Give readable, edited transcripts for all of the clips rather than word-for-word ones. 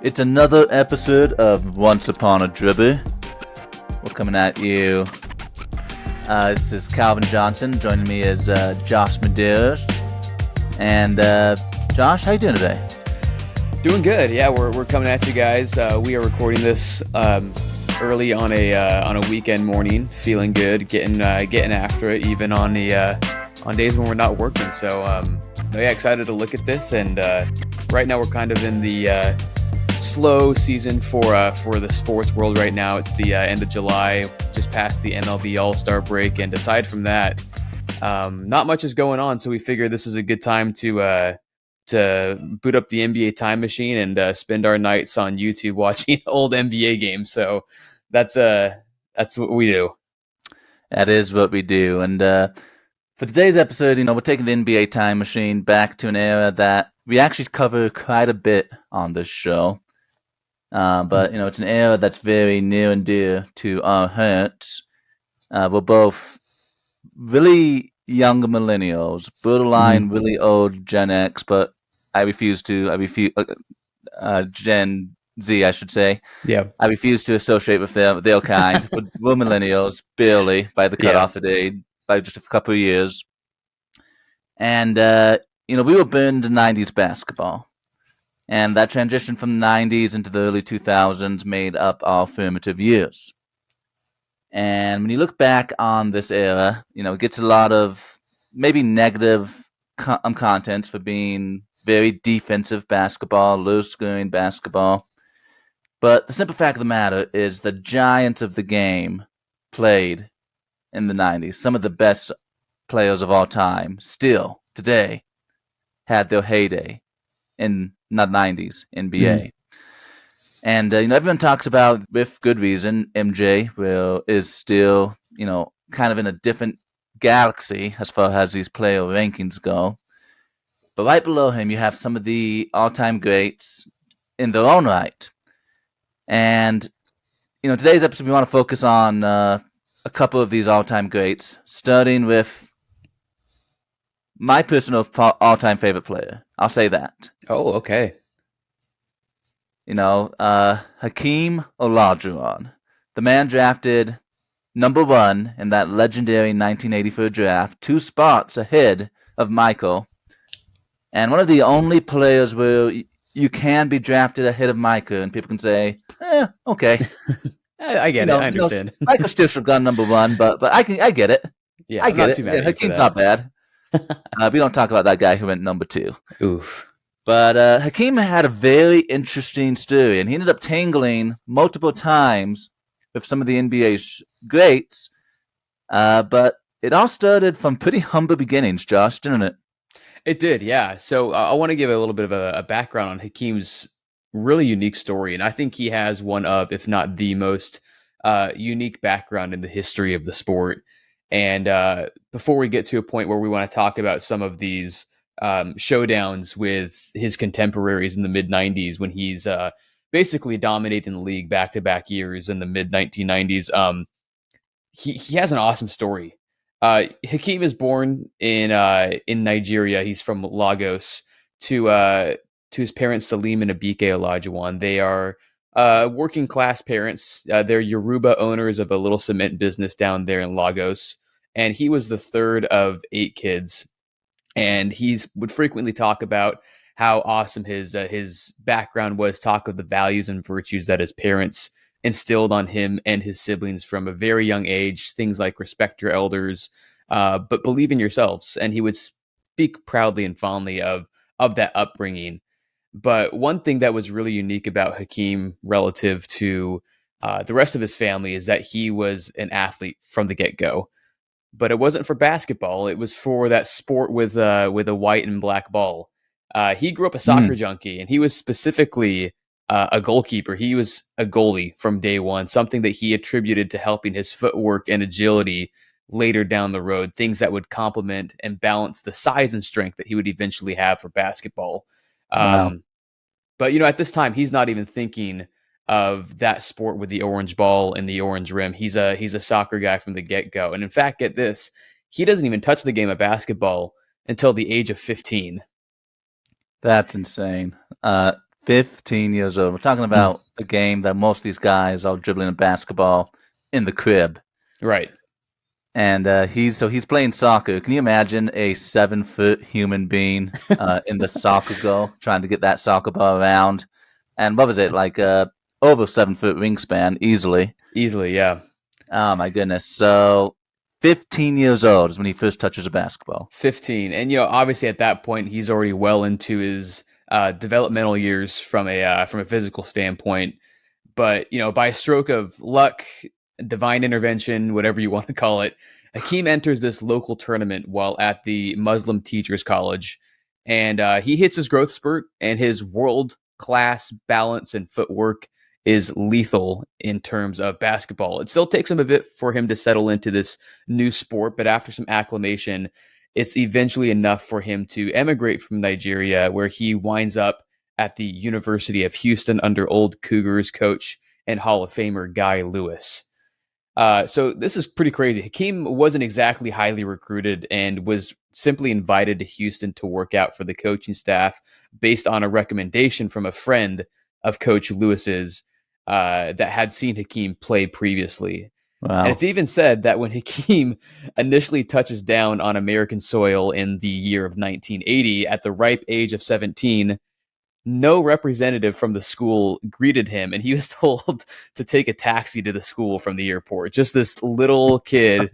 It's another episode of Once Upon a Dribble. We're coming at you. This is Calvin Johnson. Joining me is Josh Medeiros. And Josh, how you doing today? Doing good. Yeah, we're coming at you guys. We are recording this early on a weekend morning. Feeling good, getting after it, even on days when we're not working. So yeah, excited to look at this. And right now we're kind of in the slow season for the sports world right now. It's the end of July, just past the MLB All-Star break, and aside from that, not much is going on. So we figured this is a good time to boot up the NBA time machine and spend our nights on YouTube watching old NBA games. So that's what we do. That is what we do. And for today's episode, we're taking the NBA time machine back to an era that we actually cover quite a bit on this show. But it's an era that's very near and dear to our hearts. We're both really young millennials, borderline really old Gen X, but I refuse Gen Z, I should say. Yeah. I refuse to associate with their kind. We're millennials, barely, by the cutoff date, by just a couple of years. And, we were burned in 90s basketball. And that transition from the 90s into the early 2000s made up our formative years. And when you look back on this era, it gets a lot of maybe negative content for being very defensive basketball, low-scoring basketball. But the simple fact of the matter is the giants of the game played in the 90s. Some of the best players of all time still today had their heyday in the 90s NBA. And, everyone talks about, with good reason, MJ is still, kind of in a different galaxy as far as these player rankings go. But right below him, you have some of the all-time greats in their own right. And, today's episode, we want to focus on a couple of these all-time greats, starting with my personal all-time favorite player. I'll say that. Oh, okay. Hakeem Olajuwon, the man drafted number 1 in that legendary 1984 draft, 2 spots ahead of Michael, and one of the only players where you can be drafted ahead of Michael, and people can say, okay. I get it. I understand. Michael still should have gone number 1, but I get it. Yeah, I get not it. too mad. Hakeem's not bad. We don't talk about that guy who went number 2. Oof. But Hakeem had a very interesting story, and he ended up tangling multiple times with some of the NBA's greats. But it all started from pretty humble beginnings, Josh, didn't it? It did, yeah. So I want to give a little bit of a background on Hakeem's really unique story, and I think he has one of, if not the most unique background in the history of the sport. And before we get to a point where we want to talk about some of these showdowns with his contemporaries in the mid 90s, when he's basically dominating the league back-to-back years in the mid 1990s, he has an awesome story. Hakeem is born in Nigeria. He's from Lagos to his parents Salim and Abike Olajuwon. They are working class parents. They're Yoruba owners of a little cement business down there in Lagos, and he was the third of 8 kids. And he would frequently talk about how awesome his background was, talk of the values and virtues that his parents instilled on him and his siblings from a very young age, things like respect your elders, but believe in yourselves. And he would speak proudly and fondly of that upbringing. But one thing that was really unique about Hakeem relative to the rest of his family is that he was an athlete from the get-go. But it wasn't for basketball. It was for that sport with a white and black ball. He grew up a soccer junkie, and he was specifically a goalkeeper. He was a goalie from day one, something that he attributed to helping his footwork and agility later down the road, things that would complement and balance the size and strength that he would eventually have for basketball. Wow. But, at this time, he's not even thinking of that sport with the orange ball and the orange rim. He's a soccer guy from the get-go. And in fact, get this, he doesn't even touch the game of basketball until the age of 15. That's insane. 15 years old. We're talking Mm, about a game that most of these guys are dribbling a basketball in the crib. right. And he's playing soccer. Can you imagine a 7 foot human being in the soccer goal trying to get that soccer ball around? And what was it like? Over 7 foot wingspan easily. Easily, yeah. Oh my goodness! So 15 years old is when he first touches a basketball. 15. And, obviously at that point, he's already well into his developmental years from a physical standpoint. But, by a stroke of luck, divine intervention, whatever you want to call it, Hakeem enters this local tournament while at the Muslim Teachers College. And he hits his growth spurt, and his world class balance and footwork is lethal in terms of basketball. It still takes him a bit for him to settle into this new sport, but after some acclimation, it's eventually enough for him to emigrate from Nigeria, where he winds up at the University of Houston under old Cougars coach and Hall of Famer Guy Lewis. So this is pretty crazy. Hakeem wasn't exactly highly recruited and was simply invited to Houston to work out for the coaching staff based on a recommendation from a friend of Coach Lewis's that had seen Hakeem play previously. Wow. And it's even said that when Hakeem initially touches down on American soil in the year of 1980 at the ripe age of 17, no representative from the school greeted him, and he was told to take a taxi to the school from the airport. Just this little kid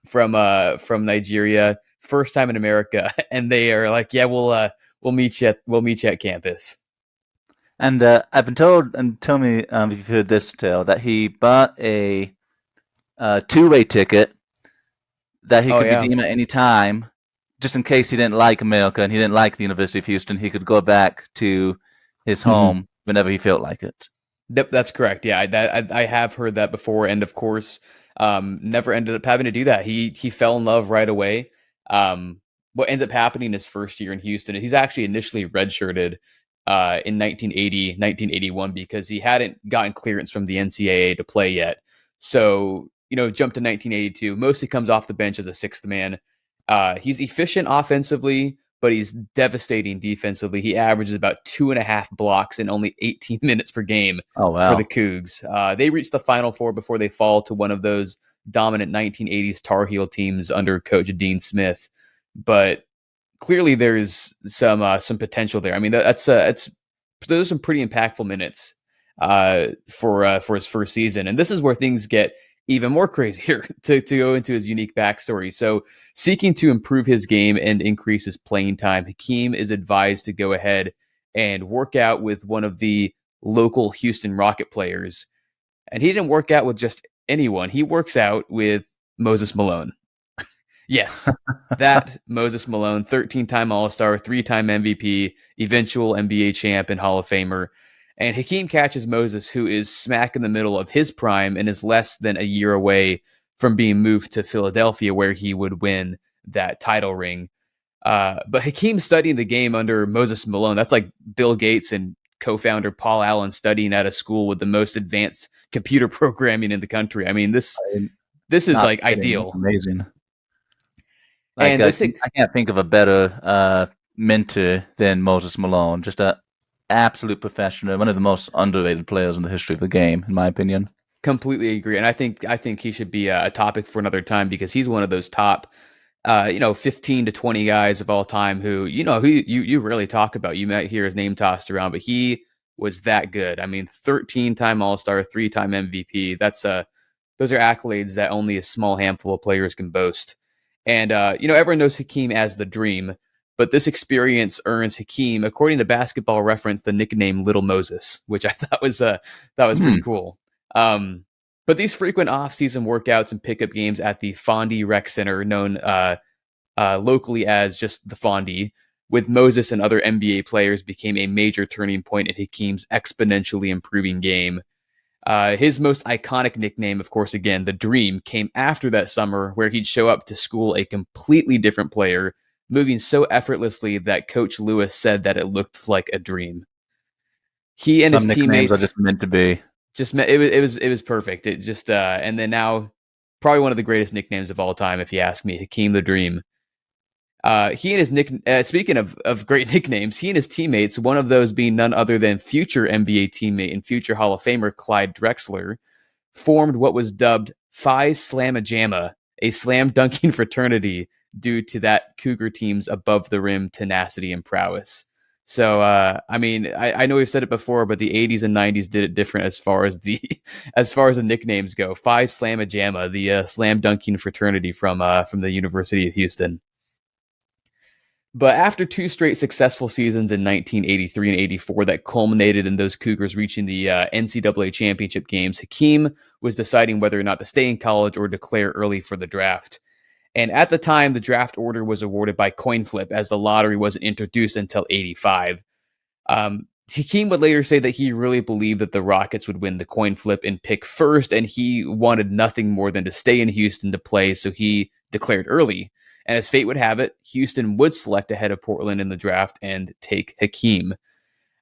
from Nigeria, first time in America, and they are like, "Yeah, we'll meet you at campus." And I've been told, and tell me if you've heard this tale, that he bought a two-way ticket that he Oh could yeah. redeem at any time, just in case he didn't like America and he didn't like the University of Houston. He could go back to his Mm-hmm. home whenever he felt like it. Yep, that's correct. Yeah, I have heard that before, and of course, never ended up having to do that. He fell in love right away. What ends up happening his first year in Houston, he's actually initially redshirted in 1980, 1981 because he hadn't gotten clearance from the NCAA to play yet. So jumped to 1982. Mostly comes off the bench as a sixth man. He's efficient offensively, but he's devastating defensively. He averages about 2.5 blocks in only 18 minutes per game Oh for the wow! Cougs. They reach the Final Four before they fall to one of those dominant 1980s Tar Heel teams under Coach Dean Smith. But clearly, there's some potential there. I mean, those are some pretty impactful minutes for his first season, and this is where things get even more crazier to go into his unique backstory. So, seeking to improve his game and increase his playing time, Hakeem is advised to go ahead and work out with one of the local Houston Rocket players. And he didn't work out with just anyone. He works out with Moses Malone. Yes, that Moses Malone, 13-time All-Star, 3-time MVP, eventual NBA champ and Hall of Famer. And Hakeem catches Moses, who is smack in the middle of his prime and is less than a year away from being moved to Philadelphia, where he would win that title ring. But Hakeem studying the game under Moses Malone, that's like Bill Gates and co-founder Paul Allen studying at a school with the most advanced computer programming in the country. I mean, this is Not like kidding. ideal. Amazing. Like And this I can't think of a better mentor than Moses Malone. Just a absolute professional, one of the most underrated players in the history of the game, in my opinion. completely agree, and I think he should be a topic for another time because he's one of those top, 15 to 20 guys of all time who you rarely talk about. You might hear his name tossed around, but he was that good. I mean, 13-time All-Star, 3-time MVP. Those are accolades that only a small handful of players can boast. And everyone knows Hakeem as the Dream, but this experience earns Hakeem, according to Basketball Reference, the nickname Little Moses, which I thought was pretty cool. But these frequent off-season workouts and pickup games at the Fondy Rec Center, known locally as just the Fondy, with Moses and other NBA players, became a major turning point in Hakeem's exponentially improving game. His most iconic nickname, of course, again, the Dream, came after that summer where he'd show up to school a completely different player, moving so effortlessly that Coach Lewis said that it looked like a dream. He and Some his nicknames are teammates just meant to be. it was perfect. It just and then now probably one of the greatest nicknames of all time, if you ask me, Hakeem the Dream. He and his speaking of great nicknames, he and his teammates, one of those being none other than future NBA teammate and future Hall of Famer Clyde Drexler, formed what was dubbed Phi Slamma-Jamma, a slam dunking fraternity due to that Cougar team's above the rim tenacity and prowess. So, I mean, I know we've said it before, but the 80s and 90s did it different as far as the nicknames go. Phi Slamma-Jamma, the slam dunking fraternity from the University of Houston. But after two straight successful seasons in 1983 and 84 that culminated in those Cougars reaching the NCAA championship games, Hakeem was deciding whether or not to stay in college or declare early for the draft. And at the time, the draft order was awarded by coin flip, as the lottery wasn't introduced until 85. Hakeem would later say that he really believed that the Rockets would win the coin flip and pick first, and he wanted nothing more than to stay in Houston to play, so he declared early. And as fate would have it, Houston would select ahead of Portland in the draft and take Hakeem.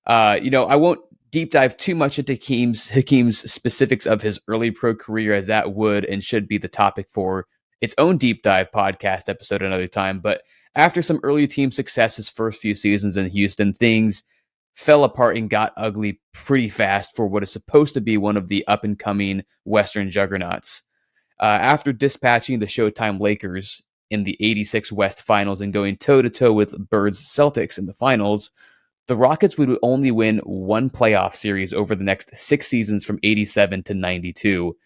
I won't deep dive too much into Hakeem's specifics of his early pro career, as that would and should be the topic for its own deep dive podcast episode another time. But after some early team success his first few seasons in Houston, things fell apart and got ugly pretty fast for what is supposed to be one of the up-and-coming Western juggernauts. After dispatching the Showtime Lakers in the 86 West Finals and going toe-to-toe with Bird's Celtics in the finals, the Rockets would only win one playoff series over the next 6 seasons from 87 to 92.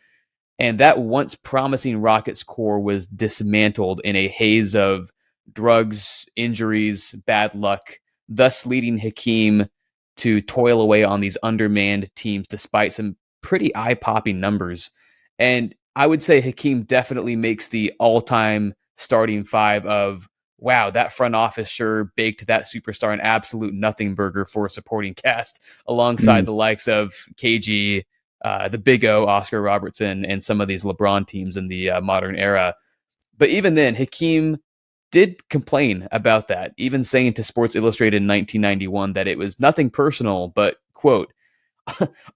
And that once promising Rockets core was dismantled in a haze of drugs, injuries, bad luck, thus leading Hakeem to toil away on these undermanned teams despite some pretty eye-popping numbers. And I would say Hakeem definitely makes the all-time starting five of, wow, that front office sure baked that superstar an absolute nothing burger for a supporting cast alongside the likes of KG, the Big O, Oscar Robertson, and some of these LeBron teams in the modern era. But even then, Hakeem did complain about that, even saying to Sports Illustrated in 1991 that it was nothing personal, but, quote,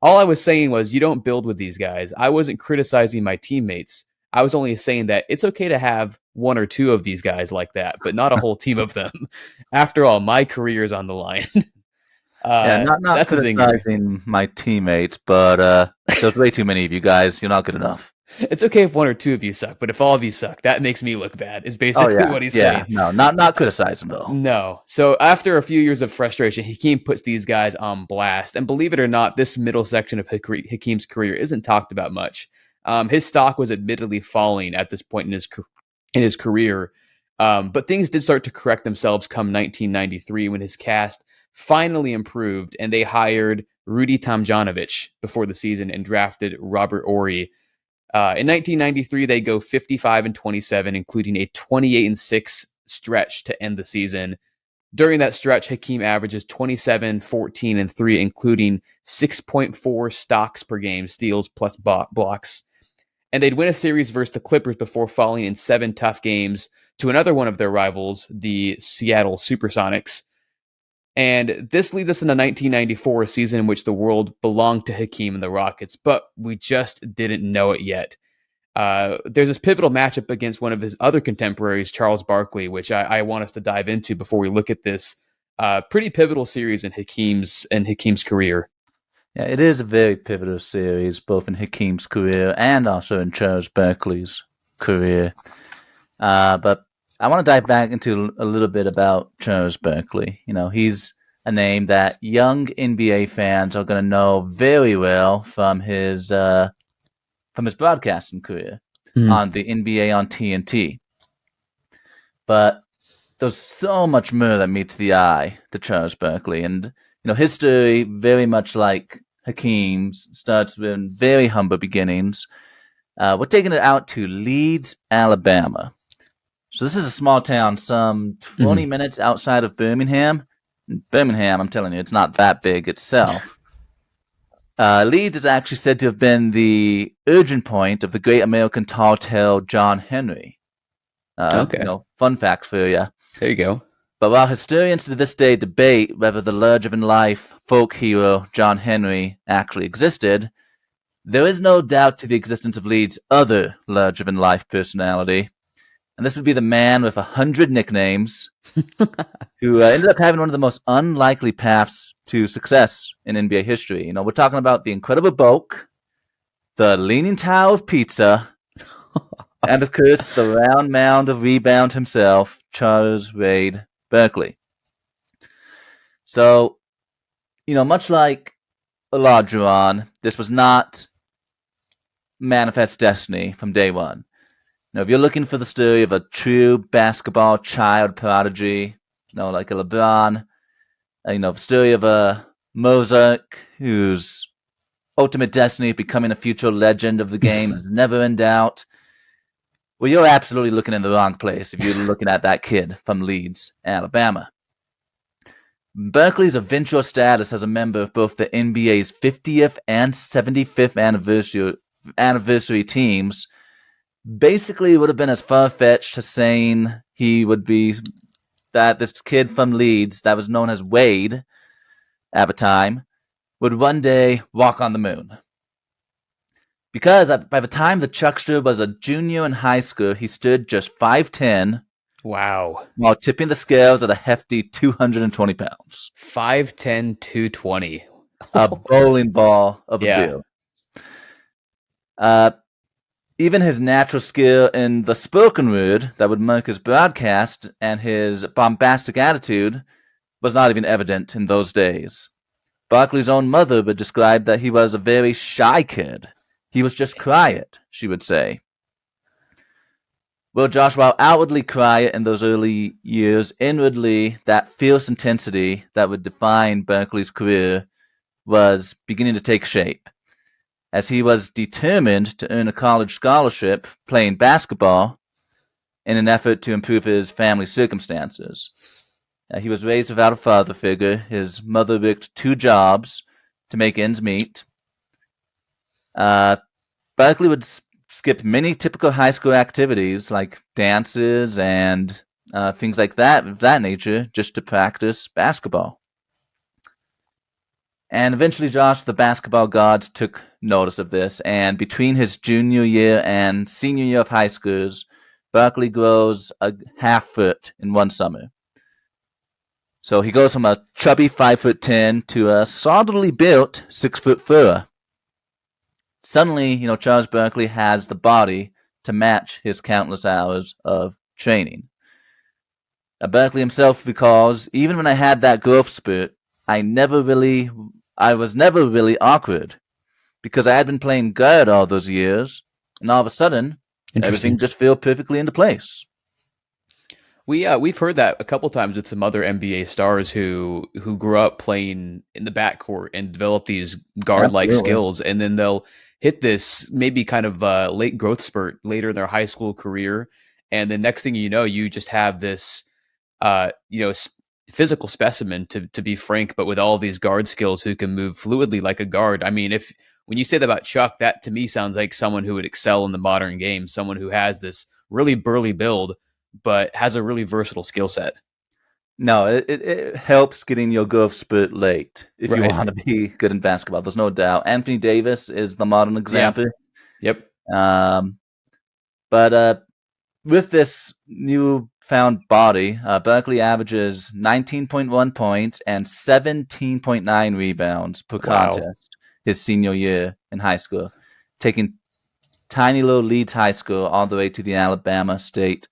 all I was saying was, you don't build with these guys. I wasn't criticizing my teammates. I was only saying that it's okay to have one or two of these guys like that, but not a whole team of them. After all, my career is on the line. Not that's criticizing my teammates, but there's way too many of you guys. You're not good enough. It's okay if one or two of you suck, but if all of you suck, that makes me look bad, is basically what he's saying. No, not criticizing, though. No. So after a few years of frustration, Hakeem puts these guys on blast. And believe it or not, this middle section of Hakeem's career isn't talked about much. His stock was admittedly falling at this point in his career, but things did start to correct themselves come 1993 when his cast finally improved, and they hired Rudy Tomjanovich before the season and drafted Robert Horry. In 1993, they go 55-27, including a 28-6 stretch to end the season. During that stretch, Hakeem averages 27, 14, and 3, including 6.4 stocks per game, steals plus blocks. And they'd win a series versus the Clippers before falling in 7 tough games to another one of their rivals, the Seattle Supersonics. And this leads us into 1994, a season in which the world belonged to Hakeem and the Rockets, but we just didn't know it yet. There's this pivotal matchup against one of his other contemporaries, Charles Barkley, which I want us to dive into before we look at this pretty pivotal series in Hakeem's career. Yeah, it is a very pivotal series, both in Hakeem's career and also in Charles Barkley's career. But I want to dive back into a little bit about Charles Barkley. You know, he's a name that young NBA fans are going to know very well from his broadcasting career on the NBA on TNT. But there's so much more that meets the eye to Charles Barkley, and his story, very much like Hakeem's, starts with very humble beginnings. We're taking it out to Leeds, Alabama. So this is a small town, some 20 minutes outside of Birmingham. Birmingham, I'm telling you, it's not that big itself. Leeds is actually said to have been the origin point of the great American tall tale John Henry. Okay. Fun fact for you. There you go. But while historians to this day debate whether the larger-than-life folk hero John Henry actually existed, there is no doubt to the existence of Leeds' other larger-than-life personality, And this would be the man with 100 nicknames who ended up having one of the most unlikely paths to success in NBA history. We're talking about the Incredible Bulk, the Leaning Tower of Pizza, and of course, the round mound of rebound himself, Charles Wade Barkley. So, much like Olajuwon, this was not manifest destiny from day one. If you're looking for the story of a true basketball child prodigy, like a LeBron, the story of a Mozart whose ultimate destiny of becoming a future legend of the game is never in doubt, well, you're absolutely looking in the wrong place if you're looking at that kid from Leeds, Alabama. Barkley's eventual status as a member of both the NBA's 50th and 75th anniversary teams basically would have been as far-fetched as saying he would be that this kid from Leeds that was known as Wade at the time would one day walk on the moon. Because by the time the Chuckster was a junior in high school, he stood just 5'10". Wow. While tipping the scales at a hefty 220 pounds. 5'10", 220. A bowling ball of a bill. Even his natural skill in the spoken word that would mark his broadcast and his bombastic attitude was not even evident in those days. Barkley's own mother would describe that he was a very shy kid. He was just quiet, she would say. Well, Josh, while outwardly quiet in those early years, inwardly, that fierce intensity that would define Barkley's career was beginning to take shape, as he was determined to earn a college scholarship playing basketball in an effort to improve his family circumstances. He was raised without a father figure. His mother worked 2 jobs to make ends meet. Barkley would skip many typical high school activities like dances and things like that of that nature just to practice basketball. And eventually, Josh, the basketball gods took notice of this, and between his junior year and senior year of high schools, Barkley grows a half foot in one summer. So he goes from a chubby 5'10" to a solidly built 6'4". Suddenly, Charles Barkley has the body to match his countless hours of training. Barkley himself recalls, even when I had that growth spurt, I was never really awkward because I had been playing guard all those years, and all of a sudden, everything just fell perfectly into place. We've heard that a couple times with some other NBA stars who grew up playing in the backcourt and develop these guard-like skills, and then they'll hit this maybe kind of late growth spurt later in their high school career, and the next thing you know, you just have this, physical specimen, to be frank, but with all these guard skills who can move fluidly like a guard. I mean, when you say that about Chuck, that to me sounds like someone who would excel in the modern game, someone who has this really burly build, but has a really versatile skill set. No, it helps getting your growth spurt late if you want to be good in basketball. There's no doubt. Anthony Davis is the modern example. Yeah. Yep. But with this newfound body, Barkley averages 19.1 points and 17.9 rebounds per contest his senior year in high school, taking tiny little Leeds High School all the way to the Alabama State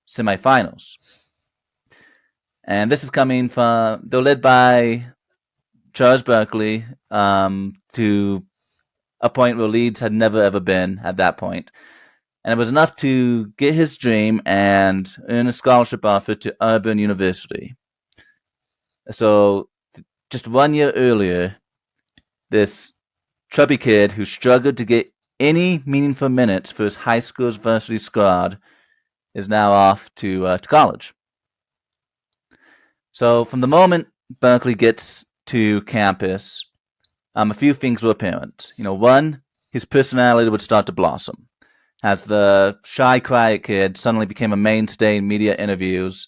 semifinals. And this is coming from, they're led by Charles Barkley to a point where Leeds had never ever been at that point. And it was enough to get his dream and earn a scholarship offer to Auburn University. So just 1 year earlier, this chubby kid who struggled to get any meaningful minutes for his high school's varsity squad is now off to college. So from the moment Barkley gets to campus, a few things were apparent. One, his personality would start to blossom, as the shy, quiet kid suddenly became a mainstay in media interviews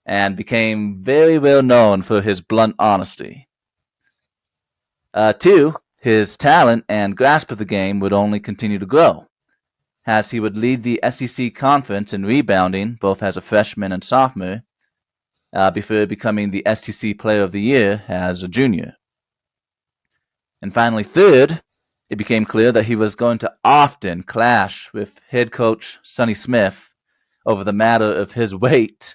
and became very well known for his blunt honesty. 2, his talent and grasp of the game would only continue to grow, as he would lead the SEC Conference in rebounding, both as a freshman and sophomore, before becoming the SEC Player of the Year as a junior. And finally, third, it became clear that he was going to often clash with head coach Sonny Smith over the matter of his weight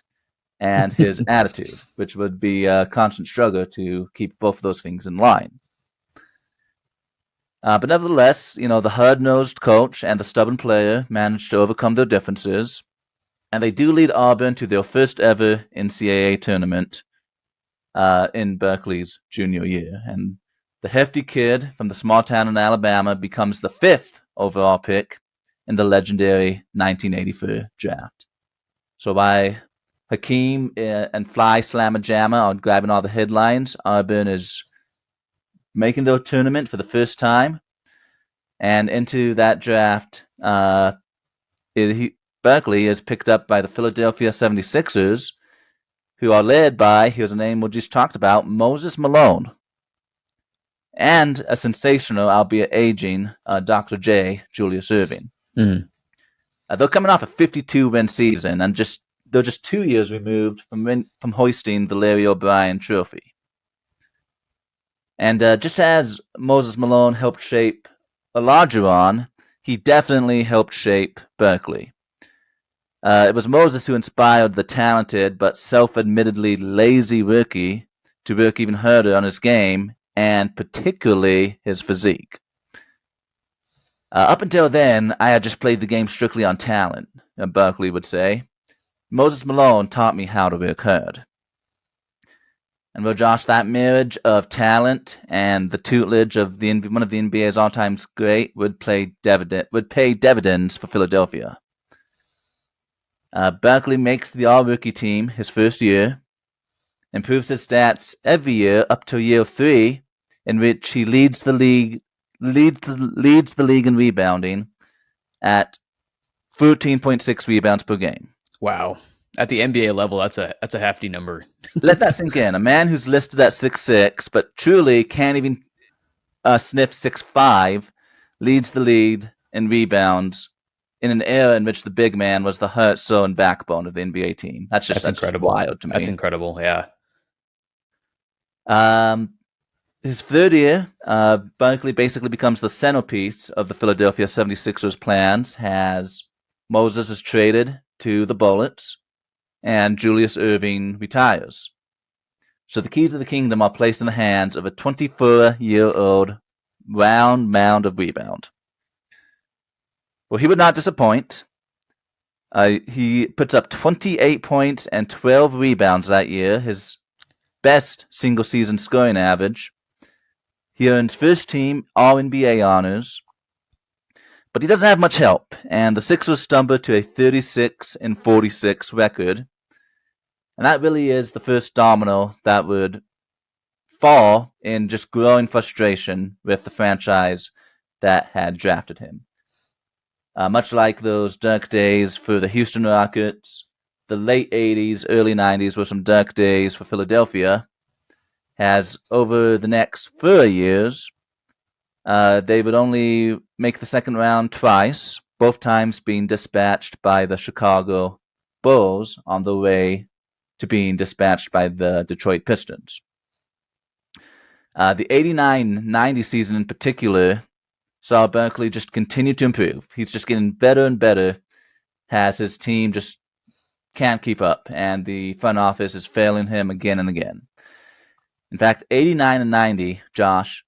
and his attitude, which would be a constant struggle to keep both of those things in line. But nevertheless, the hard-nosed coach and the stubborn player managed to overcome their differences, and they do lead Auburn to their first ever NCAA tournament in Barkley's junior year. And the hefty kid from the small town in Alabama becomes the 5th overall pick in the legendary 1984 draft. So by Hakeem and Fly Slamma Jamma are grabbing all the headlines, Auburn is making their tournament for the first time. And into that draft, Barkley is picked up by the Philadelphia 76ers, who are led by, here's a name we just talked about, Moses Malone. And a sensational, albeit aging, Dr. J, Julius Erving. Mm. They're coming off a 52-win season, and they're just 2 years removed from hoisting the Larry O'Brien Trophy. And just as Moses Malone helped shape Olajuwon, he definitely helped shape Barkley. It was Moses who inspired the talented but self-admittedly lazy rookie to work even harder on his game, and particularly his physique. Up until then, I had just played the game strictly on talent, Barkley would say. Moses Malone taught me how to work hard. And well, Josh, that marriage of talent and the tutelage of one of the NBA's all-time great would pay dividends for Philadelphia. Barkley makes the all-rookie team his first year, improves his stats every year up to year 3, in which he leads the league in rebounding at 13.6 rebounds per game. Wow. At the NBA level, that's a hefty number. Let that sink in. A man who's listed at 6'6", but truly can't even sniff 6'5", leads the league in rebounds in an era in which the big man was the heart, soul, and backbone of the NBA team. That's incredible. Just wild to me. That's incredible, yeah. His third year, Barkley basically becomes the centerpiece of the Philadelphia 76ers plans, as Moses is traded to the Bullets, and Julius Erving retires. So the keys of the kingdom are placed in the hands of a 24-year-old round mound of rebound. Well, he would not disappoint. He puts up 28 points and 12 rebounds that year, his best single-season scoring average. He earns first-team All-NBA honors, but he doesn't have much help, and the Sixers stumble to a 36-46 record. And that really is the first domino that would fall in just growing frustration with the franchise that had drafted him. Much like those dark days for the Houston Rockets, the late 80s, early 90s were some dark days for Philadelphia, as over the next 4 years, they would only make the second round twice, both times being dispatched by the Chicago Bulls on the way to being dispatched by the Detroit Pistons. The 89-90 season in particular saw Barkley just continue to improve. He's just getting better and better as his team just can't keep up, and the front office is failing him again and again. In fact, 89 and 90, Josh,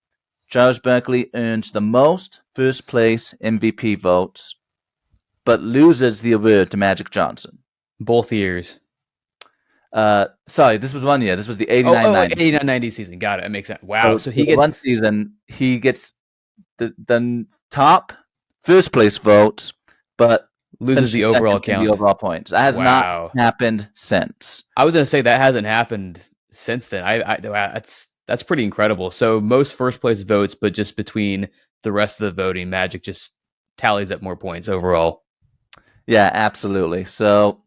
Charles Barkley earns the most first-place MVP votes, but loses the award to Magic Johnson. Both years. Sorry, this was 1 year. This was the 89-90. 89-90 season. Got it. It makes sense. Wow. So he gets one season. He gets the top first place votes, but loses the overall count. The overall points. That has not happened since. I was going to say that hasn't happened since then. That's pretty incredible. So most first place votes, but just between the rest of the voting, Magic just tallies up more points overall. Yeah, absolutely. So,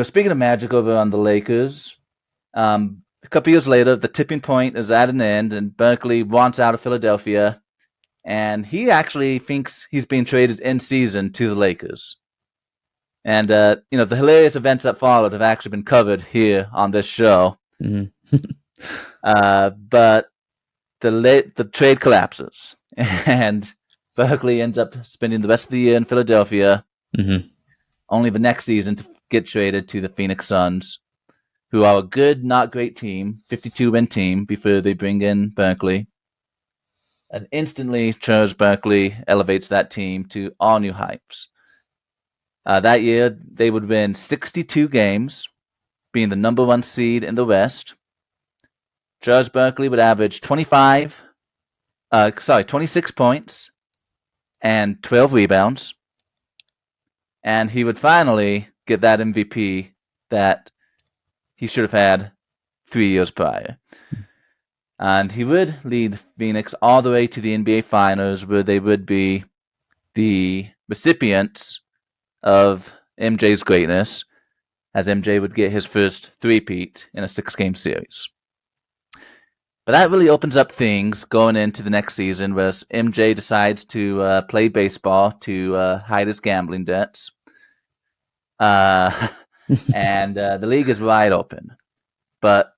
speaking of Magic over on the Lakers, a couple years later, the tipping point is at an end, and Barkley wants out of Philadelphia, and he actually thinks he's being traded in season to the Lakers. And the hilarious events that followed have actually been covered here on this show. Mm-hmm. But the trade collapses, and Barkley ends up spending the rest of the year in Philadelphia. Mm-hmm. Only the next season to get traded to the Phoenix Suns, who are a good, not great team, 52-win team, before they bring in Barkley. And instantly, Charles Barkley elevates that team to all new heights. That year, they would win 62 games, being the number one seed in the West. Charles Barkley would average 26 points and 12 rebounds. And he would finally get that MVP that he should have had 3 years prior. And he would lead Phoenix all the way to the NBA Finals, where they would be the recipients of MJ's greatness, as MJ would get his first three-peat in a 6-game series. But that really opens up things going into the next season, where MJ decides to play baseball to hide his gambling debts. And the league is wide open. But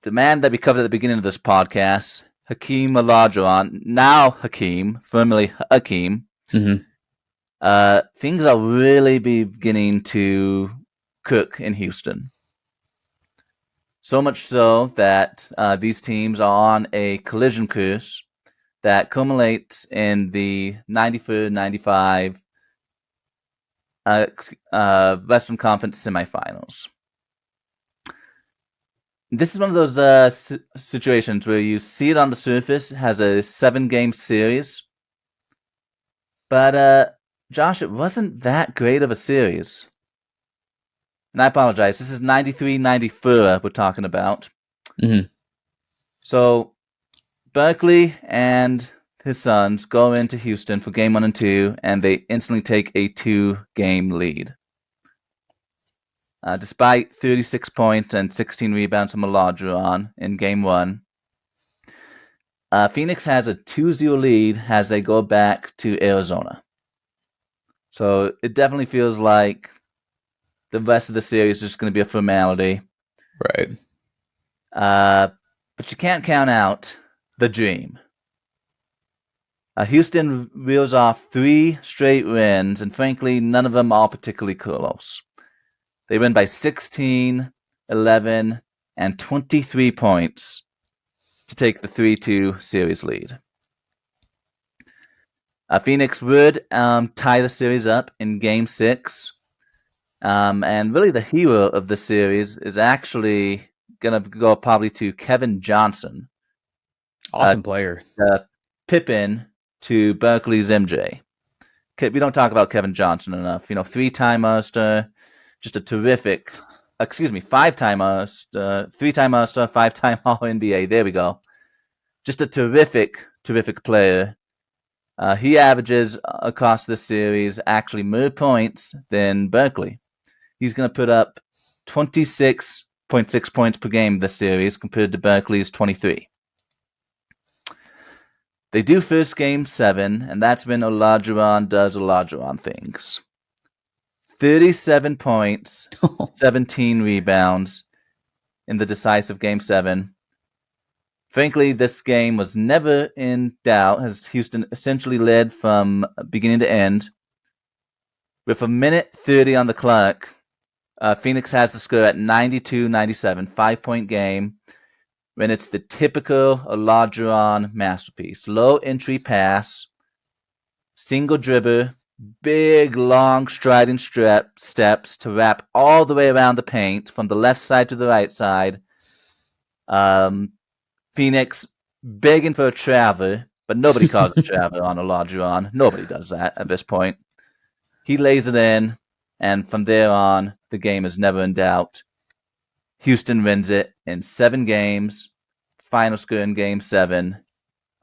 the man that we covered at the beginning of this podcast, Hakeem Olajuwon, now Hakeem, formerly Hakeem, things are really beginning to cook in Houston. So much so that these teams are on a collision course that culminates in the 94-95 Western Conference semifinals. This is one of those situations where you see it on the surface, has a 7-game series. But, Josh, it wasn't that great of a series. And I apologize. This is 93-94 we're talking about. Mm-hmm. So, Barkley and his Suns go into Houston for Game 1 and 2, and they instantly take a 2-game lead. Despite 36 points and 16 rebounds from Olajuwon in Game 1, Phoenix has a 2-0 lead as they go back to Arizona. So it definitely feels like the rest of the series is just going to be a formality. Right. But you can't count out the dream. Houston reels off 3 straight wins, and frankly, none of them are particularly close. They win by 16, 11, and 23 points to take the 3-2 series lead. Phoenix would tie the series up in Game 6. And really the hero of the series is actually going to go probably to Kevin Johnson. Awesome player. Pippen to Barkley's MJ. We don't talk about Kevin Johnson enough. 3-time All-Star, just a terrific, 5-time All-Star, 3-time All-Star, 5-time All-NBA. There we go. Just a terrific player. He averages across the series actually more points than Barkley. He's going to put up 26.6 points per game this series compared to Barkley's 23. They do first Game 7, and that's when Olajuwon does Olajuwon things. 37 points, 17 rebounds in the decisive Game 7. Frankly, this game was never in doubt, as Houston essentially led from beginning to end. With a minute 30 on the clock, Phoenix has the score at 92-97, 5-point game, when it's the typical Olajuwon masterpiece. Low entry pass, single dribble, big, long, striding steps to wrap all the way around the paint from the left side to the right side. Phoenix begging for a travel, but nobody calls a travel on Olajuwon. Nobody does that at this point. He lays it in, and from there on, the game is never in doubt. Houston wins it in 7 games. Final score in Game 7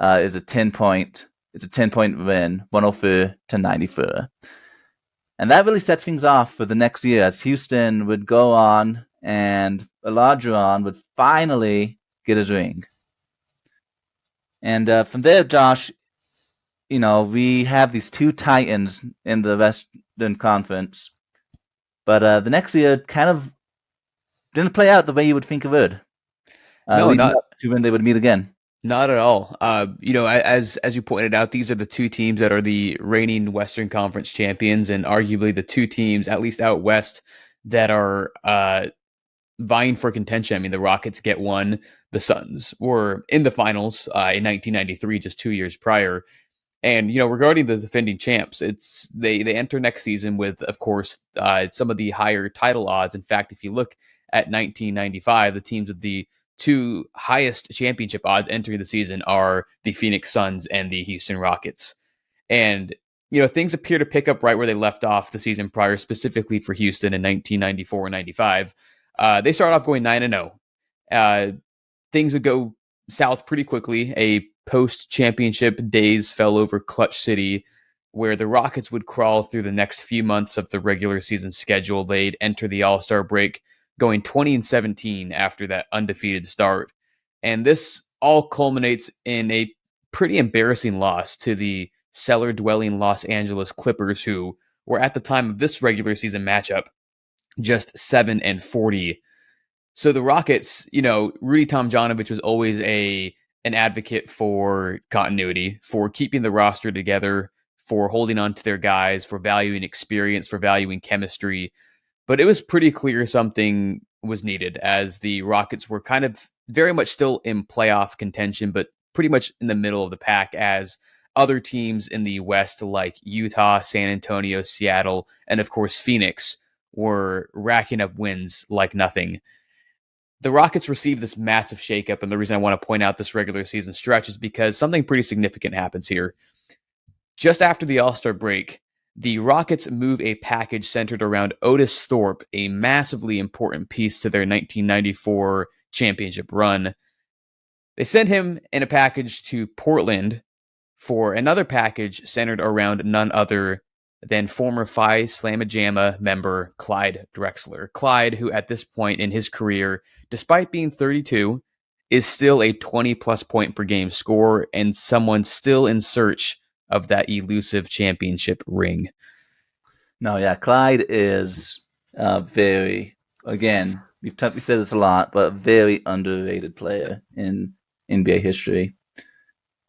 is a 10-point. It's a 10-point win, 104-94. And that really sets things off for the next year, as Houston would go on, and Olajuwon would finally get his ring. And from there, Josh, we have these two titans in the Western Conference, but the next year kind of didn't play out the way you would think it would, No, leading not up to when they would meet again. not at all. As you pointed out, these are the two teams that are the reigning Western Conference champions, and arguably the two teams, at least out west, that are vying for contention. I mean, the Rockets get one. The Suns were in the finals in 1993, just 2 years prior. And regarding the defending champs, it's they enter next season with, of course, some of the higher title odds. In fact, if you look at 1995, the teams with the two highest championship odds entering the season are the Phoenix Suns and the Houston Rockets. And things appear to pick up right where they left off the season prior, specifically for Houston in 1994 and 95. They started off going 9-0. Things would go south pretty quickly. A post-championship days fell over Clutch City, where the Rockets would crawl through the next few months of the regular season schedule. They'd enter the All-Star break going 20-17 after that undefeated start. And this all culminates in a pretty embarrassing loss to the cellar-dwelling Los Angeles Clippers, who were at the time of this regular season matchup just 7-40. So the Rockets, Rudy Tomjanovich was always an advocate for continuity, for keeping the roster together, for holding on to their guys, for valuing experience, for valuing chemistry. But it was pretty clear something was needed, as the Rockets were kind of very much still in playoff contention, but pretty much in the middle of the pack, as other teams in the West like Utah, San Antonio, Seattle, and of course Phoenix were racking up wins like nothing. The Rockets received this massive shakeup, and the reason I want to point out this regular season stretch is because something pretty significant happens here. Just after the All-Star break, the Rockets move a package centered around Otis Thorpe, a massively important piece to their 1994 championship run. They send him in a package to Portland for another package centered around none other than former Phi Slamma Jamma member Clyde Drexler. Clyde, who at this point in his career, despite being 32, is still a 20-plus point per game scorer and someone still in search of that elusive championship ring. No, yeah, Clyde is again, we've said this a lot, but a very underrated player in NBA history.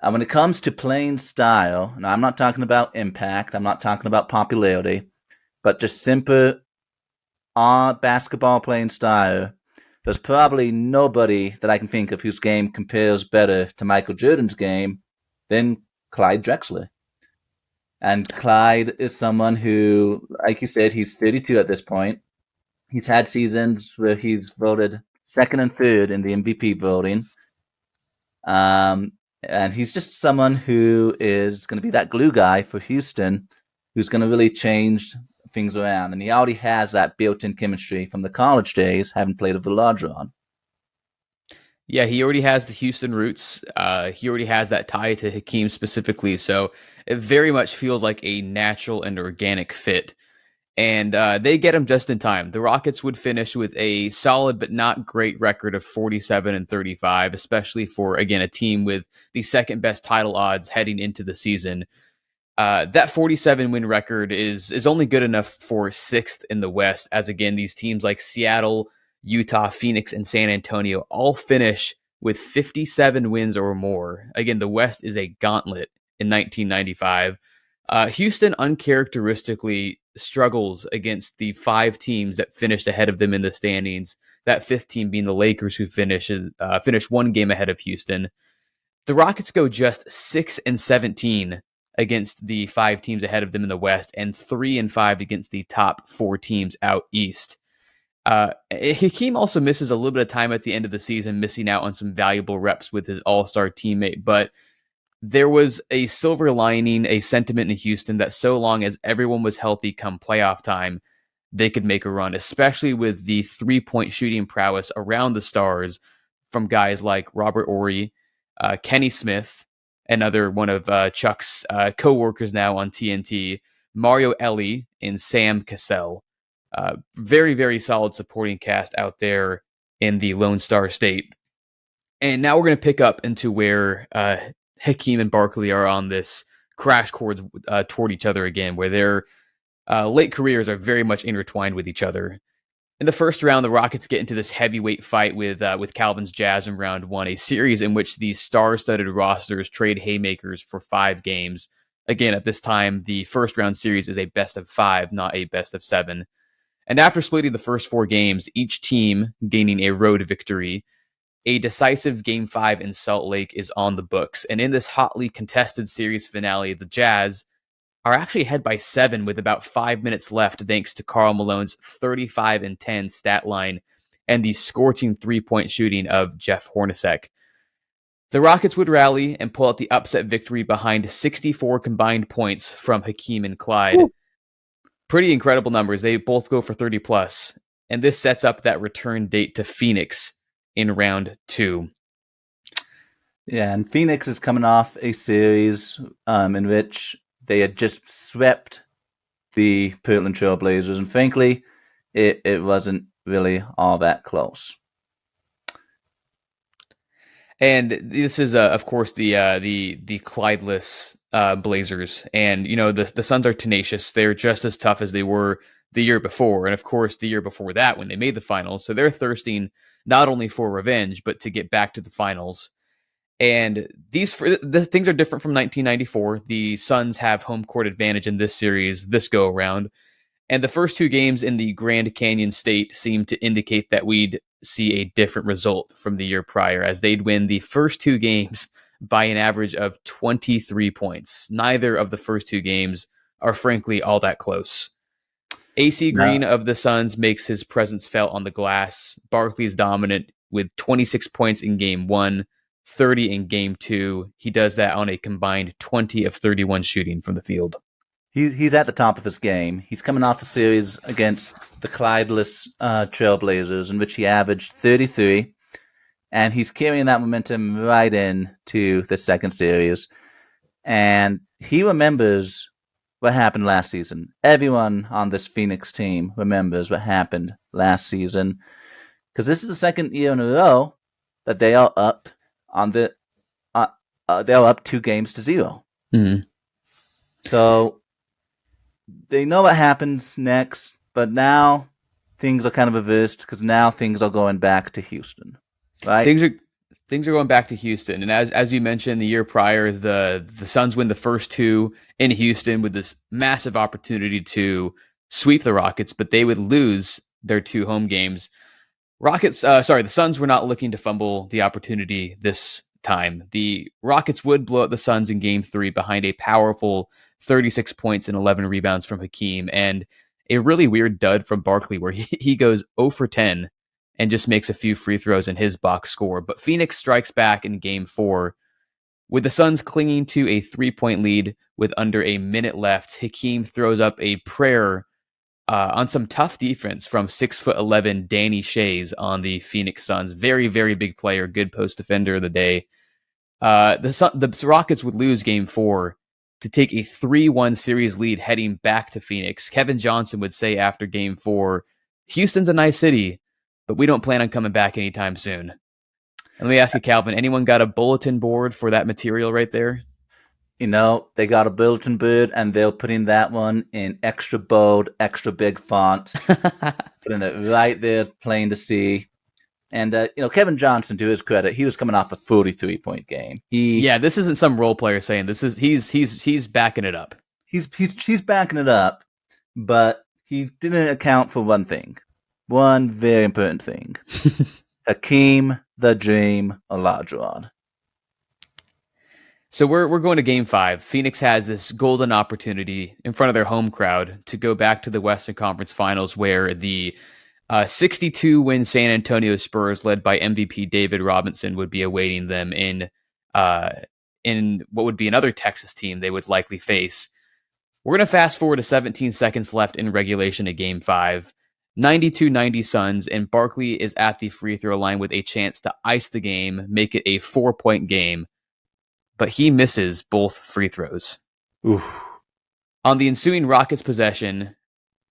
When it comes to playing style, now I'm not talking about impact, I'm not talking about popularity, but just simple basketball playing style. There's probably nobody that I can think of whose game compares better to Michael Jordan's game than Clyde Drexler. And Clyde is someone who, like you said, he's 32 at this point. He's had seasons where he's voted second and third in the MVP voting. And he's just someone who is going to be that glue guy for Houston, who's going to really change things around. And he already has that built-in chemistry from the college days, having played with Olajuwon. Yeah, he already has the Houston roots. He already has that tie to Hakeem specifically. So it very much feels like a natural and organic fit. And they get him just in time. The Rockets would finish with a solid but not great record of 47-35, especially for, again, a team with the second best title odds heading into the season. That 47-win record is only good enough for sixth in the West, as, again, these teams like Seattle, Utah, Phoenix, and San Antonio all finish with 57 wins or more. Again, the West is a gauntlet in 1995. Houston uncharacteristically struggles against the five teams that finished ahead of them in the standings. That fifth team being the Lakers, who finished one game ahead of Houston. The Rockets go just 6-17 against the five teams ahead of them in the West, and 3-5 against the top four teams out east. Hakeem also misses a little bit of time at the end of the season, missing out on some valuable reps with his all-star teammate, but there was a silver lining, a sentiment in Houston that so long as everyone was healthy come playoff time, they could make a run, especially with the three-point shooting prowess around the stars from guys like Robert Horry, Kenny Smith, another one of Chuck's co-workers now on TNT, Mario Elie, and Sam Cassell. Very, very solid supporting cast out there in the Lone Star State. And now we're going to pick up into where Hakeem and Barkley are on this crash course toward each other again, where their late careers are very much intertwined with each other. In the first round, the Rockets get into this heavyweight fight with Calvin's Jazz in round one, a series in which the star-studded rosters trade haymakers for 5 games. Again, at this time, the first round series is a best of 5, not a best of 7. And after splitting the first 4 games, each team gaining a road victory, a decisive Game 5 in Salt Lake is on the books. And in this hotly contested series finale, the Jazz are actually ahead by 7 with about 5 minutes left, thanks to Karl Malone's 35-10 stat line and the scorching 3-point shooting of Jeff Hornacek. The Rockets would rally and pull out the upset victory behind 64 combined points from Hakeem and Clyde. Ooh. Pretty incredible numbers. They both go for 30 plus, and this sets up that return date to Phoenix in round 2. Yeah, and Phoenix is coming off a series in which they had just swept the Portland Trail Blazers, and frankly, it wasn't really all that close. And this is, of course, the Clydeless Blazers, and the Suns are tenacious. They're just as tough as they were the year before, and of course, the year before that when they made the finals. So they're thirsting not only for revenge, but to get back to the finals. And the things are different from 1994. The Suns have home court advantage in this series, this go around. And the first 2 games in the Grand Canyon State seem to indicate that we'd see a different result from the year prior, as they'd win the first 2 games by an average of 23 points. Neither of the first 2 games are frankly all that close. AC Green of the Suns makes his presence felt on the glass. Barkley is dominant with 26 points in game 1. 30 in game 2. He does that on a combined 20 of 31 shooting from the field. He's at the top of his game. He's coming off a series against the Clydeless Trailblazers in which he averaged 33, and he's carrying that momentum right into the second series. And he remembers what happened last season. Everyone on this Phoenix team remembers what happened last season, because this is the second year in a row that they are up on the they're up 2-0. Mm-hmm. So they know what happens next, but now things are kind of reversed because now things are going back to Houston, right? Things are going back to Houston, and as you mentioned, the year prior, the Suns win the first 2 in Houston with this massive opportunity to sweep the Rockets, but they would lose their 2 home games. The Suns were not looking to fumble the opportunity this time. The Rockets would blow out the Suns in game 3 behind a powerful 36 points and 11 rebounds from Hakeem, and a really weird dud from Barkley where he goes 0 for 10 and just makes a few free throws in his box score. But Phoenix strikes back in game 4 with the Suns clinging to a 3-point lead with under a minute left. Hakeem throws up a prayer on some tough defense from 6'11" Danny Shays on the Phoenix Suns. Very, very big player, good post defender of the day. The Rockets would lose game 4 to take a 3-1 series lead heading back to Phoenix. Kevin Johnson would say after game 4, Houston's a nice city, but we don't plan on coming back anytime soon. And let me ask you, Calvin, anyone got a bulletin board for that material right there? They got a bulletin board, and they'll put in that one in extra bold, extra big font, putting it right there, plain to see. And Kevin Johnson, to his credit, he was coming off a 43-point game. This isn't some role player saying this is he's backing it up. He's backing it up, but he didn't account for one thing, one very important thing. Hakeem the Dream Olajuwon. So we're going to game 5. Phoenix has this golden opportunity in front of their home crowd to go back to the Western Conference Finals, where the 62-win San Antonio Spurs, led by MVP David Robinson, would be awaiting them in what would be another Texas team they would likely face. We're going to fast forward to 17 seconds left in regulation of Game 5. 92-90 Suns, and Barkley is at the free throw line with a chance to ice the game, make it a 4-point game. But he misses both free throws. Oof. On the ensuing Rockets possession,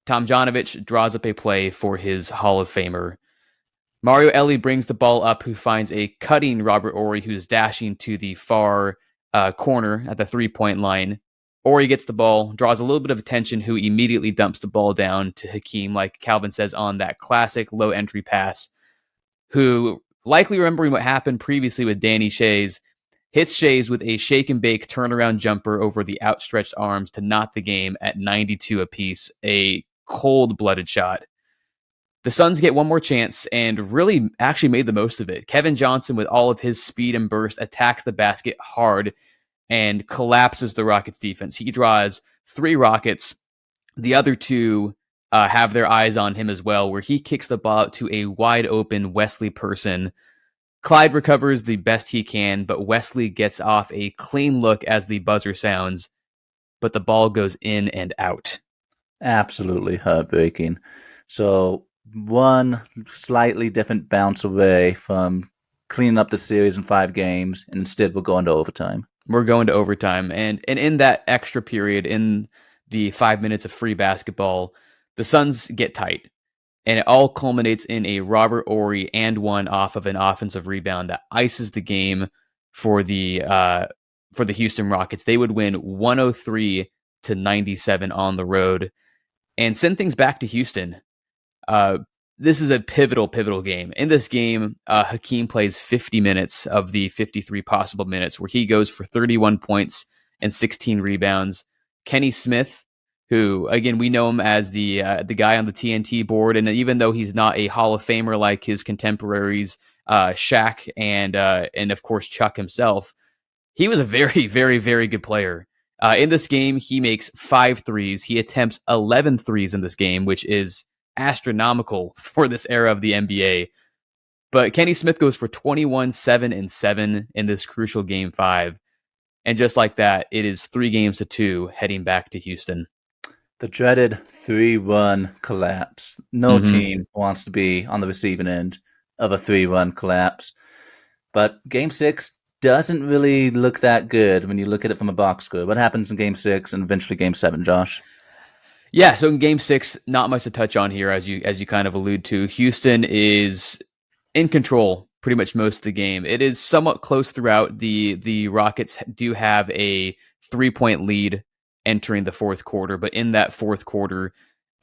Tomjanovich draws up a play for his Hall of Famer. Mario Elie brings the ball up, who finds a cutting Robert Horry, who's dashing to the far corner at the 3-point line. Or he gets the ball, draws a little bit of attention, who immediately dumps the ball down to Hakeem, like Calvin says, on that classic low entry pass, who, likely remembering what happened previously with Danny Shays, hits Shays with a shake and bake turnaround jumper over the outstretched arms to knot the game at 92 apiece. A cold-blooded shot. The Suns get one more chance and really actually made the most of it. Kevin Johnson, with all of his speed and burst, attacks the basket hard and collapses the Rockets defense. He draws 3 Rockets. The other 2 have their eyes on him as well, where he kicks the ball out to a wide open Wesley Person. Clyde recovers the best he can, but Wesley gets off a clean look as the buzzer sounds, but the ball goes in and out. Absolutely heartbreaking. So one slightly different bounce away from cleaning up the series in 5 games, and instead we're going to overtime. We're going to overtime. And in that extra period, in the 5 minutes of free basketball, the Suns get tight. And it all culminates in a Robert Horry and one off of an offensive rebound that ices the game for the Houston Rockets. They would win 103-97 on the road and send things back to Houston. This is a pivotal game. In this game, Hakeem plays 50 minutes of the 53 possible minutes, where he goes for 31 points and 16 rebounds. Kenny Smith, who, again, we know him as the guy on the TNT board, and even though he's not a Hall of Famer like his contemporaries, Shaq and of course Chuck himself, he was a very, very, very good player. In this game, he makes 5 threes. He attempts 11 threes in this game, which is astronomical for this era of the NBA. But Kenny Smith goes for 21, 7, and 7 in this crucial game 5. And just like that, it is 3-2 heading back to Houston. The dreaded 3-1 collapse. No team wants to be on the receiving end of a 3-1 collapse. But game 6 doesn't really look that good when you look at it from a box score. What happens in game 6 and eventually game 7, Josh? Yeah, so in game 6, not much to touch on here, as you kind of allude to. Houston is in control pretty much most of the game. It is somewhat close throughout. The Rockets do have a 3-point lead entering the fourth quarter, but in that fourth quarter,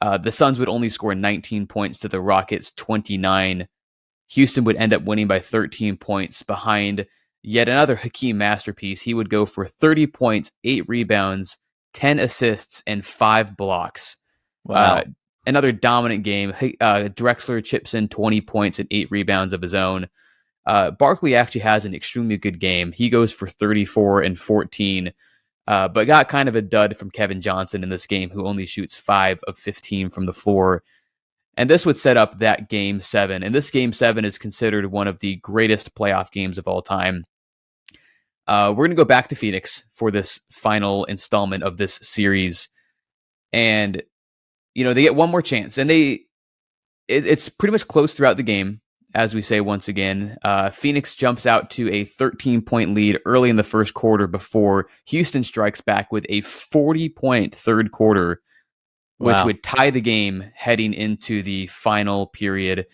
the Suns would only score 19 points to the Rockets' 29. Houston would end up winning by 13 points behind yet another Hakeem masterpiece. He would go for 30 points, 8 rebounds, 10 assists, and 5 blocks. Wow. Another dominant game. Drexler chips in 20 points and 8 rebounds of his own. Barkley actually has an extremely good game. He goes for 34 and 14, but got kind of a dud from Kevin Johnson in this game, who only shoots 5 of 15 from the floor. And this would set up that game 7. And this game 7 is considered one of the greatest playoff games of all time. We're going to go back to Phoenix for this final installment of this series. And, they get one more chance. And it's pretty much close throughout the game, as we say once again. Phoenix jumps out to a 13-point lead early in the first quarter before Houston strikes back with a 40-point third quarter, which would tie the game heading into the final period.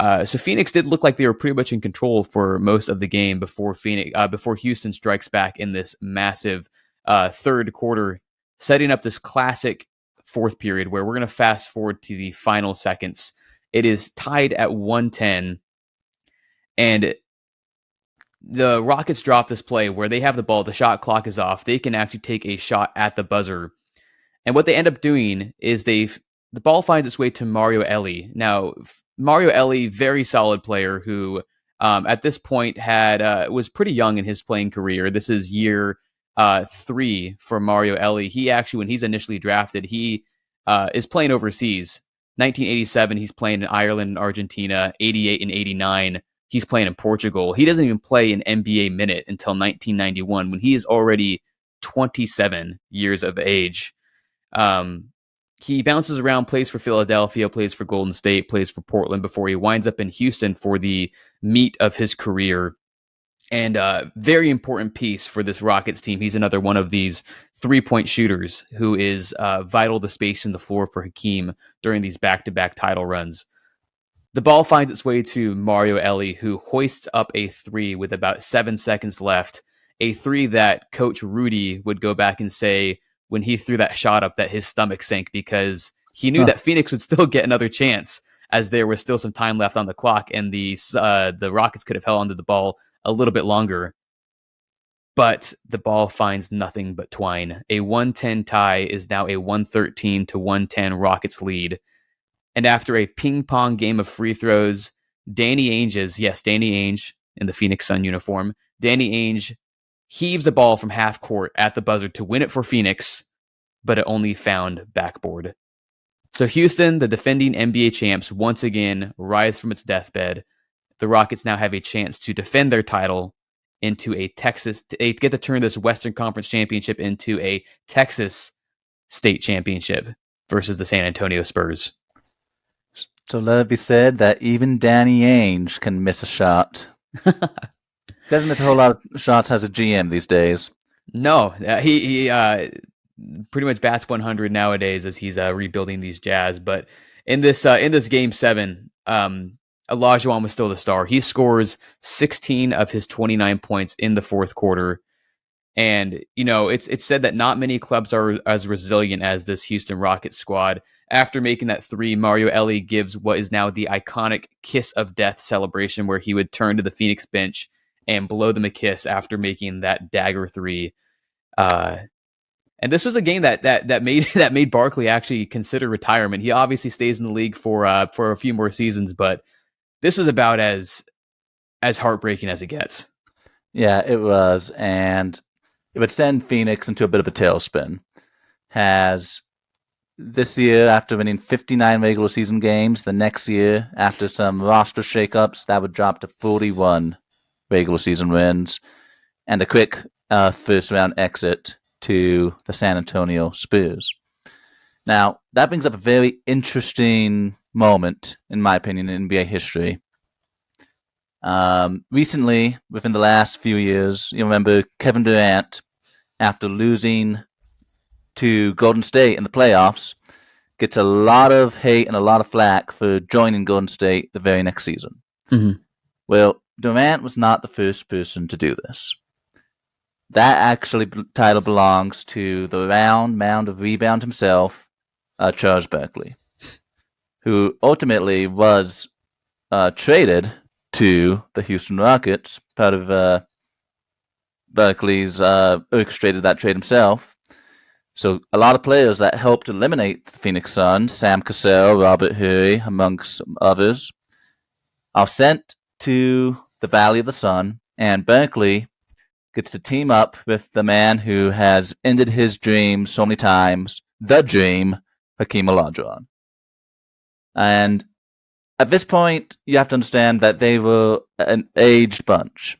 So Phoenix did look like they were pretty much in control for most of the game before Houston strikes back in this massive third quarter, setting up this classic fourth period where we're going to fast forward to the final seconds. It is tied at 110, and the Rockets drop this play where they have the ball, the shot clock is off, they can actually take a shot at the buzzer. And what they end up doing is the ball finds its way to Mario Elie. Now, Mario Elie, very solid player who at this point was pretty young in his playing career. This is year 3 for Mario Elie. He actually, when he's initially drafted, he is playing overseas. 1987, he's playing in Ireland and Argentina. 88 and 89, he's playing in Portugal. He doesn't even play an NBA minute until 1991, when he is already 27 years of age. He bounces around, plays for Philadelphia, plays for Golden State, plays for Portland before he winds up in Houston for the meat of his career. And very important piece for this Rockets team. He's another one of these 3-point shooters who is vital to spacing the floor for Hakeem during these back-to-back title runs. The ball finds its way to Mario Elie, who hoists up a 3 with about 7 seconds left. A 3 that Coach Rudy would go back and say when he threw that shot up that his stomach sank because he knew that Phoenix would still get another chance as there was still some time left on the clock, and the Rockets could have held onto the ball a little bit longer. But the ball finds nothing but twine. A 110 tie is now a 113 to 110 Rockets lead. And after a ping-pong game of free throws, Danny Ainge in the Phoenix Sun uniform, Danny Ainge heaves the ball from half court at the buzzer to win it for Phoenix, but it only found backboard. So Houston, the defending NBA champs, once again rise from its deathbed. The Rockets now have a chance to defend their title into they get to turn this Western Conference championship into a Texas state championship versus the San Antonio Spurs. So let it be said that even Danny Ainge can miss a shot. Doesn't miss a whole lot of shots as a GM these days. No, he pretty much bats 100 nowadays as he's rebuilding these Jazz. But in this game 7, Olajuwon was still the star. He scores 16 of his 29 points in the fourth quarter. And, it's said that not many clubs are as resilient as this Houston Rockets squad. After making that 3, Mario Elie gives what is now the iconic kiss of death celebration where he would turn to the Phoenix bench and blow them a kiss after making that dagger 3. And this was a game that made Barkley actually consider retirement. He obviously stays in the league for a few more seasons, but this was about as heartbreaking as it gets. Yeah, it was, and it would send Phoenix into a bit of a tailspin. Has this year, after winning 59 regular season games, the next year, after some roster shakeups, that would drop to 41 regular season wins, and a quick first round exit to the San Antonio Spurs. Now, that brings up a very interesting moment, in my opinion, in NBA history. Recently, within the last few years, you remember Kevin Durant, after losing to Golden State in the playoffs, gets a lot of hate and a lot of flack for joining Golden State the very next season. Mm-hmm. Well, Durant was not the first person to do this. That actually title belongs to the round mound of rebound himself, Charles Barkley, who ultimately was traded to the Houston Rockets. Part of Barkley's orchestrated that trade himself. So a lot of players that helped eliminate the Phoenix Suns, Sam Cassell, Robert Horry, amongst others, are sent to the Valley of the Sun, and Barkley gets to team up with the man who has ended his dream so many times, the dream, Hakeem Olajuwon. And at this point, you have to understand that they were an aged bunch.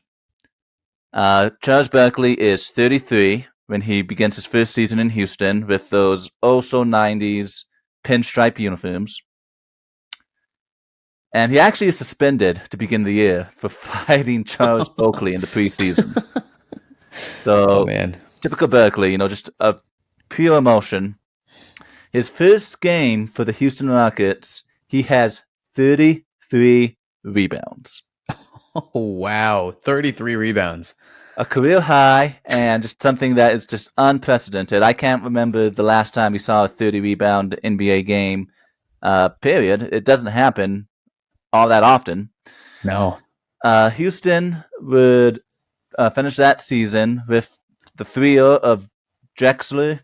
Charles Barkley is 33 when he begins his first season in Houston with those oh-so-90s pinstripe uniforms. And he actually is suspended to begin the year for fighting Charles Oakley in the preseason. So, man. Typical Barkley, just a pure emotion. His first game for the Houston Rockets, he has 33 rebounds. Oh, wow. 33 rebounds. A career high, and just something that is just unprecedented. I can't remember the last time we saw a 30-rebound NBA game, period. It doesn't happen all that often. No. Houston would finish that season with the trio of Drexler,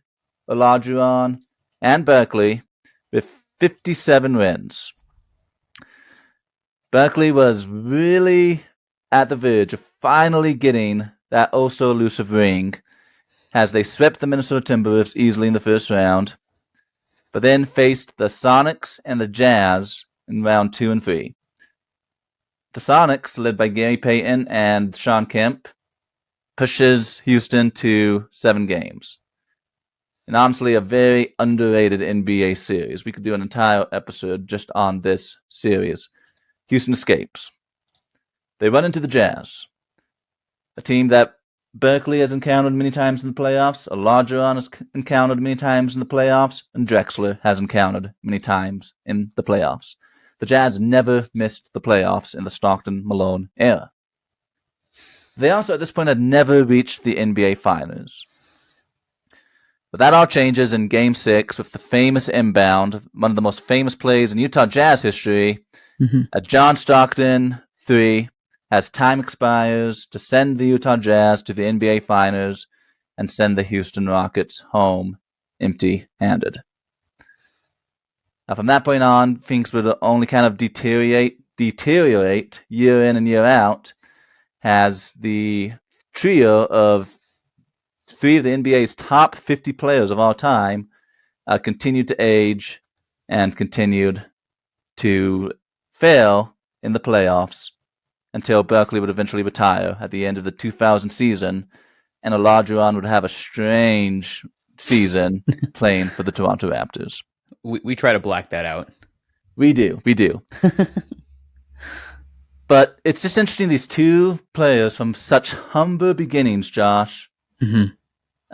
Olajuwon, and Barkley with 57 wins. Barkley was really at the verge of finally getting that oh-so-elusive ring as they swept the Minnesota Timberwolves easily in the first round, but then faced the Sonics and the Jazz in round 2 and 3. The Sonics, led by Gary Payton and Sean Kemp, pushes Houston to 7 games. And honestly, a very underrated NBA series. We could do an entire episode just on this series. Houston escapes. They run into the Jazz, a team that Barkley has encountered many times in the playoffs, Olajuwon has encountered many times in the playoffs, and Drexler has encountered many times in the playoffs. The Jazz never missed the playoffs in the Stockton-Malone era. They also, at this point, had never reached the NBA Finals. But that all changes in Game 6 with the famous inbound, one of the most famous plays in Utah Jazz history. A John Stockton 3 as time expires to send the Utah Jazz to the NBA Finals and send the Houston Rockets home empty-handed. Now, from that point on, things would only kind of deteriorate year in and year out as the trio of 3 of the NBA's top 50 players of all time continued to age and continued to fail in the playoffs until Barkley would eventually retire at the end of the 2000 season, and Olajuwon would have a strange season playing for the Toronto Raptors. We try to black that out. We do. But it's just interesting, these two players from such humble beginnings, Josh,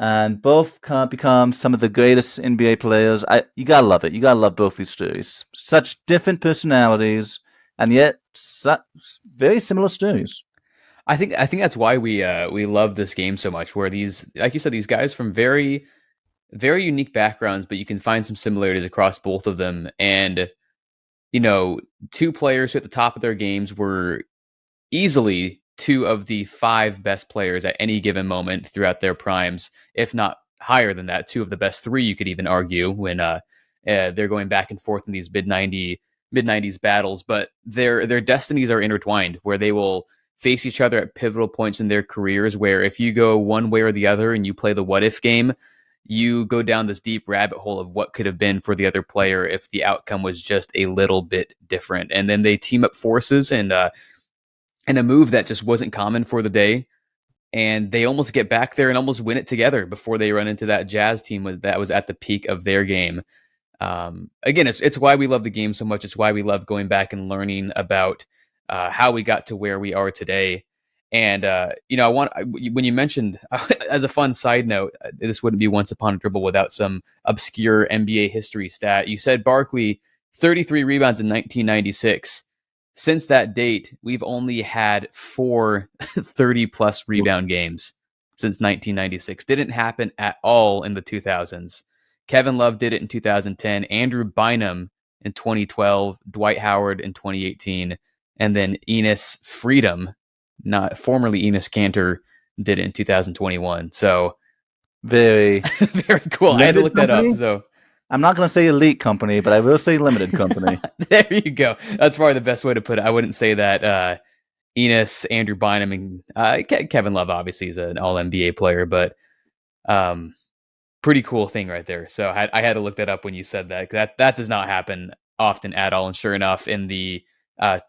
and both can become some of the greatest NBA players. You gotta love it. You gotta love both these stories. Such different personalities, and yet very similar stories. I think that's why we love this game so much. Where these, like you said, these guys from very, very unique backgrounds, but you can find some similarities across both of them. And two players who at the top of their games were easily 2 of the 5 best players at any given moment throughout their primes, if not higher than that. 2 of the best 3, you could even argue, when they're going back and forth in these mid-90s battles. But their destinies are intertwined, where they will face each other at pivotal points in their careers, where if you go one way or the other and you play the what-if game, you go down this deep rabbit hole of what could have been for the other player if the outcome was just a little bit different. And then they team up forces and a move that just wasn't common for the day, and they almost get back there and almost win it together before they run into that Jazz team that was at the peak of their game. Again, it's why we love the game so much. It's why we love going back and learning about how we got to where we are today. And when you mentioned, as a fun side note, this wouldn't be Once Upon a Dribble without some obscure NBA history stat. You said Barkley 33 rebounds in 1996. Since that date, we've only had 4 30-plus rebound games since 1996. Didn't happen at all in the 2000s. Kevin Love did it in 2010. Andrew Bynum in 2012. Dwight Howard in 2018. And then Enes Freedom, not formerly Enes Kanter, did it in 2021. So very, very cool. I had to look that up. So I'm not going to say elite company, but I will say limited company. There you go. That's probably the best way to put it. I wouldn't say that Enes, Andrew Bynum, and Kevin Love obviously is an All-NBA player, but pretty cool thing right there. So I had to look that up when you said that. That does not happen often at all. And sure enough, in the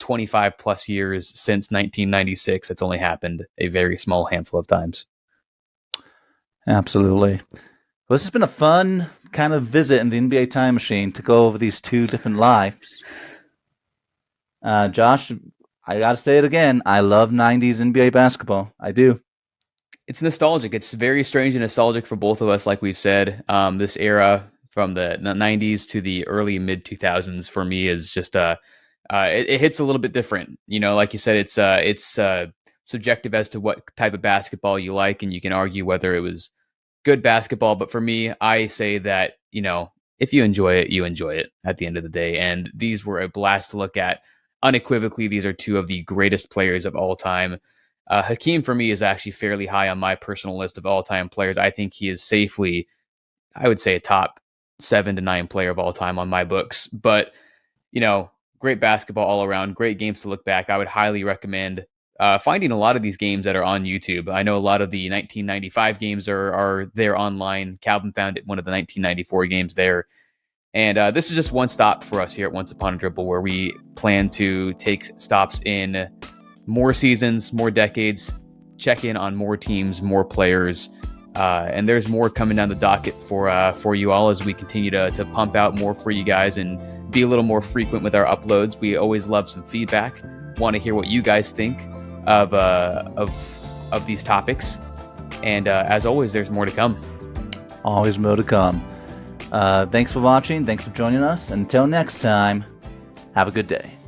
25 plus years since 1996, it's only happened a very small handful of times. Absolutely. Well, this has been a fun kind of visit in the NBA time machine to go over these 2 different lives. Josh, I got to say it again. I love 90s NBA basketball. I do. It's nostalgic. It's very strange and nostalgic for both of us, like we've said. This era from the 90s to the early mid-2000s for me is just it hits a little bit different. Like you said, it's subjective as to what type of basketball you like, and you can argue whether it was good basketball. But for me, I say that, if you enjoy it, you enjoy it at the end of the day. And these were a blast to look at. Unequivocally, these are 2 of the greatest players of all time. Hakeem, for me, is actually fairly high on my personal list of all-time players. I think he is safely, I would say, a top 7 to 9 player of all time on my books. But, great basketball all around, great games to look back. I would highly recommend finding a lot of these games that are on YouTube. I know a lot of the 1995 games are there online. Calvin found one of the 1994 games there. And this is just one stop for us here at Once Upon a Dribble, where we plan to take stops in more seasons, more decades, check in on more teams, more players. And there's more coming down the docket for you all as we continue to pump out more for you guys and be a little more frequent with our uploads. We always love some feedback. Want to hear what you guys think of these topics. And as always, there's more to come. Always more to come. Thanks for watching. Thanks for joining us. Until next time, have a good day.